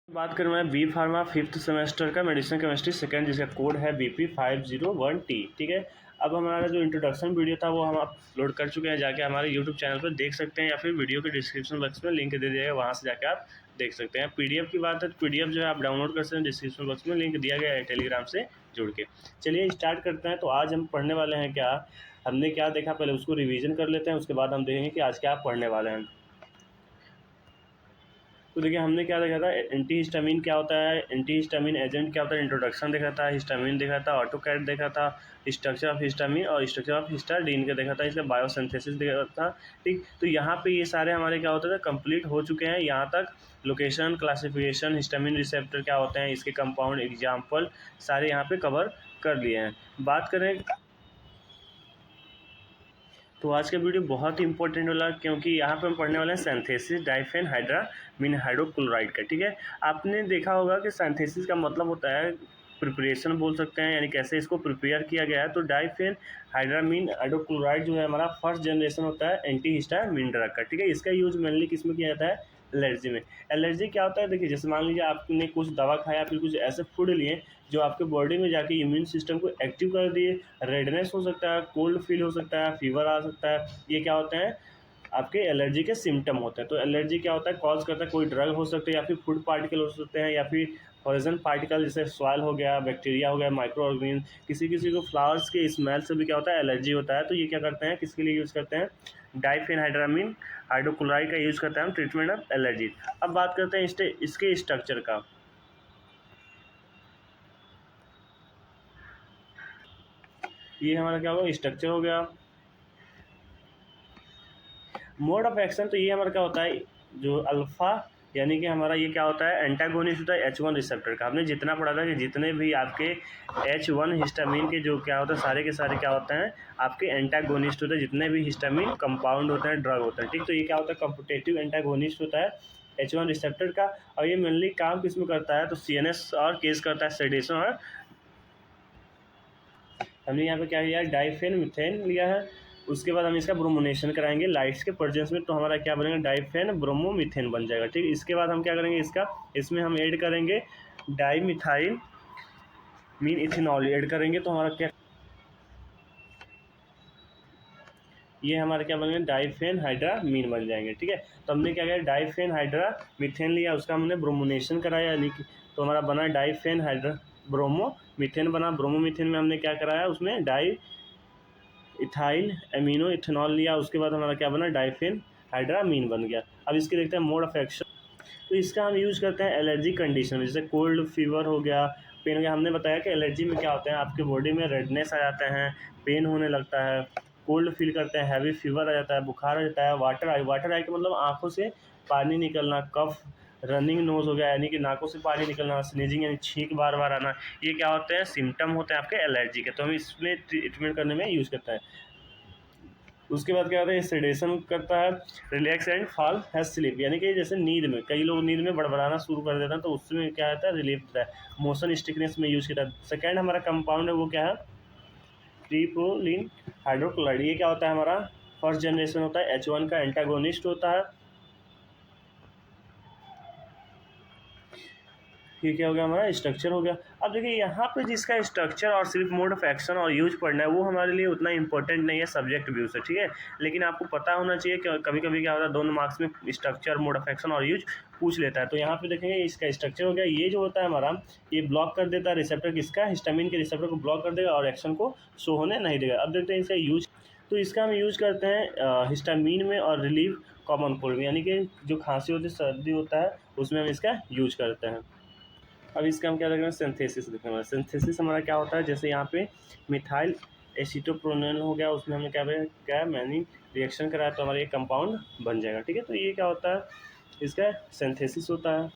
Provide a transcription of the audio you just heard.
बात करूँ मैं बी फार्मा फिफ्थ सेमेस्टर का मेडिसिन केमिस्ट्री सेकंड, जिसका कोड है BP501T। ठीक है, अब हमारा जो इंट्रोडक्शन वीडियो था वो हम अपलोड कर चुके हैं, जाके हमारे यूट्यूब चैनल पर देख सकते हैं, या फिर वीडियो के डिस्क्रिप्शन बॉक्स में लिंक दे दिया गया, वहाँ से जाके आप देख सकते हैं। PDF की बात है तो PDF जो है आप डाउनलोड कर सकते हैं, डिस्क्रिप्शन बॉक्स में लिंक दिया गया है टेलीग्राम से जुड़ के। चलिए स्टार्ट करते हैं। तो आज हम पढ़ने वाले हैं क्या, हमने क्या देखा पहले उसको रिविज़न कर लेते हैं, उसके बाद हम देखेंगे कि आज क्या पढ़ने वाले हैं। तो देखिए हमने क्या देखा था, एंटी हिस्टामिन क्या होता है, एंटी हिस्टामिन एजेंट क्या होता है, इंट्रोडक्शन देखा था, हिस्टामिन देखा था, ऑटोकैट देखा था, स्ट्रक्चर ऑफ हिस्टामिन और स्ट्रक्चर ऑफ हिस्टाडीन का देखा था, इसका बायोसिंथेसिस देखा था। ठीक, तो यहाँ पे ये सारे हमारे क्या होते थे कंप्लीट हो चुके हैं। यहाँ तक लोकेशन, क्लासिफिकेशन, हिस्टामिन रिसेप्टर क्या होते हैं, इसके कंपाउंड, एग्जाम्पल सारे यहाँ पे कवर कर लिए हैं। बात करें तो आज का वीडियो बहुत ही इंपॉर्टेंट वाला, क्योंकि यहाँ पे हम पढ़ने वाले हैं सिंथेसिस डाइफेन हाइड्रामीन हाइड्रोक्लोराइड का। ठीक है, आपने देखा होगा कि सिंथेसिस का मतलब होता है प्रिपरेशन बोल सकते हैं, यानी कैसे इसको प्रिपेयर किया गया है। तो डाइफेन हाइड्रामीन हाइड्रोक्लोराइड जो है हमारा फर्स्ट जनरेशन होता है एंटी हिस्टामिन ड्रग का। ठीक है, इसका यूज मेनली किस में किया जाता है, एलर्जी में। एलर्जी क्या होता है, देखिए जैसे मान लीजिए आपने कुछ दवा खाया, फिर कुछ ऐसे फूड लिए जो आपके बॉडी में जाके इम्यून सिस्टम को एक्टिव कर दिए। रेडनेस हो सकता है, कोल्ड फील हो सकता है, फीवर आ सकता है, ये क्या होते हैं आपके एलर्जी के सिम्टम होते हैं। तो एलर्जी क्या होता है, कॉज करता है कोई ड्रग हो सकता है, या फिर फूड पार्टिकल हो सकते हैं, या फिर पॉइजन पार्टिकल जैसे सॉइल हो गया, बैक्टीरिया हो गया, माइक्रो ऑर्गेनिज्म। किसी किसी को फ्लावर्स के स्मेल से भी क्या होता है एलर्जी होता है। तो ये क्या करते हैं, किसके लिए यूज़ करते हैं, डाइफेनहाइड्रामीन हाइड्रोक्लोराइड का यूज़ करते हैं हम ट्रीटमेंट ऑफ एलर्जी। अब बात करते हैं इसके स्ट्रक्चर का। ये हमारा क्या होगा, स्ट्रक्चर हो गया। मोड ऑफ एक्शन, तो ये हमारा क्या होता है, जो अल्फा यानी कि हमारा ये क्या होता है, एंटागोनिस्ट होता है H1 रिसेप्टर का। हमने जितना पढ़ा था कि जितने भी आपके H1 हिस्टामिन के जो क्या होता है सारे के सारे क्या होते हैं आपके एंटागोनिस्ट होते हैं, जितने भी हिस्टामिन कंपाउंड होते हैं, ड्रग होते हैं। ठीक, तो ये क्या होता है, कॉम्पिटिटिव एंटागोनिस्ट होता है H1 रिसेप्टर का। और ये मेनली काम किस में करता है, तो CNS और केस करता है सेडेशन। और हमने यहाँ पे क्या किया है, डाइफेन मिथेन लिया है। उसके बाद हम इसका ब्रोमोनेशन कराएंगे लाइट्स के प्रेजेंस में, तो हमारा क्या बनेगा, डाइफेन ब्रोमोमीथेन बन जाएगा। ठीक, इसके बाद हम क्या करेंगे, इसमें हम ऐड करेंगे डाईमिथाइल मीन इथेनॉल ऐड करेंगे, तो हमारा क्या, ये हमारा क्या बनेगा, डाइफेन हाइड्रामीन बन जाएंगे। ठीक है, तो हमने क्या किया, डाइफेन हाइड्रा मिथेन लिया, उसका हमने ब्रोमोनेशन कराया, यानी कि तो हमारा बना डाइफेन हाइड्रा ब्रोमोमीथेन बना। ब्रोमोमीथेन में हमने क्या कराया, उसमें डाई इथाइल एमिनो इथेनॉल लिया, उसके बाद हमारा क्या बना, डाइफेन हाइड्रामीन बन गया। अब इसके देखते हैं मोड ऑफ एक्शन। तो इसका हम यूज़ करते हैं एलर्जी कंडीशन में, जैसे कोल्ड फीवर हो गया, पेन हो गया। हमने बताया कि एलर्जी में क्या होता है, आपके बॉडी में रेडनेस आ जाते हैं, पेन होने लगता है, कोल्ड फील करते हैं, हैवी फीवर आ जाता है, बुखार आ जाता है, वाटर आई का मतलब आँखों से पानी निकलना, कफ, रनिंग नोज हो गया यानी कि नाकों से पानी निकलना, स्नीजिंग यानी छींक बार बार आना, ये क्या होते हैं, सिम्टम होते हैं आपके एलर्जी के। तो हम इसमें ट्रीटमेंट करने में यूज़ करते हैं। उसके बाद क्या होता है, सेडेशन करता है, relax and fall has sleep, यानी कि जैसे नींद में कई लोग नींद में बड़बड़ाना शुरू कर देते हैं, तो उसमें क्या होता है, रिलीफ देता है। मोशन स्टिकनेस में यूज किया है। सेकेंड हमारा कंपाउंड है वो क्या है, ट्रिप्रोलिन हाइड्रोक्लोराइड। ये क्या होता है, हमारा फर्स्ट जनरेशन होता है, H1 का एंटागोनिस्ट होता है। ये क्या हो गया, हमारा स्ट्रक्चर हो गया। अब देखिए यहाँ पे जिसका स्ट्रक्चर और सिर्फ मोड ऑफ एक्शन और यूज पढ़ना है वो हमारे लिए उतना इंपॉर्टेंट नहीं है सब्जेक्ट व्यू से। ठीक है, लेकिन आपको पता होना चाहिए कि कभी कभी क्या होता है, दोनों मार्क्स में स्ट्रक्चर, मोड ऑफ एक्शन और यूज पूछ लेता है। तो यहाँ पे देखेंगे इसका स्ट्रक्चर हो गया। ये जो होता है हमारा, ये ब्लॉक कर देता है रिसेप्टर किसका, हिस्टामिन के रिसेप्टर को ब्लॉक कर देगा और एक्शन को शो होने नहीं देगा। अब देखते हैं इसका यूज। तो इसका हम यूज करते हैं हिस्टामिन में और रिलीफ कॉमन कोल्ड में, यानी कि जो खांसी होती है, सर्दी होता है, उसमें हम इसका यूज करते हैं। अब इसका हम क्या देख रहे हैं, सिंथेसिस देख रहे हैं। सिंथेसिस हमारा क्या होता है, जैसे यहाँ पे मिथाइल एसीटोप्रोनोन हो गया, उसमें हमने क्या मैंने रिएक्शन कराया तो हमारा ये कंपाउंड बन जाएगा। ठीक है, तो ये क्या होता है, इसका सिंथेसिस होता है।